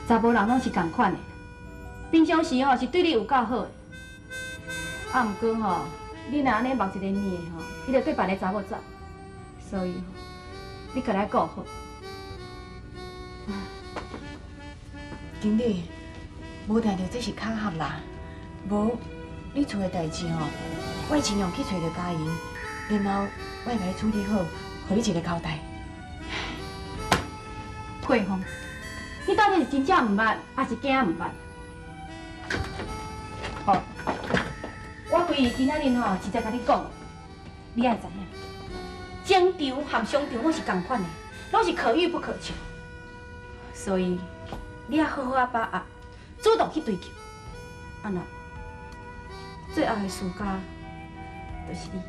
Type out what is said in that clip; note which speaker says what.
Speaker 1: 查甫人拢是共款的，平常时是对你有够好的。啊，毋过你若安尼目一个面伊就对别个查某走，所以你家来顾好。
Speaker 2: 经理，无定着这是巧合啦，无你厝的代志我会尽量去找着佳莹，然后我会甲你处理好，互你一个交代。
Speaker 1: 桂芳，你到底是真正毋捌，还是假毋捌？好，我规今仔日直接甲你讲，你爱知影，情场和商场拢是共款的，拢是可遇不可求，所以你要好好把握，主动去追求。安那，最后的输家就是你。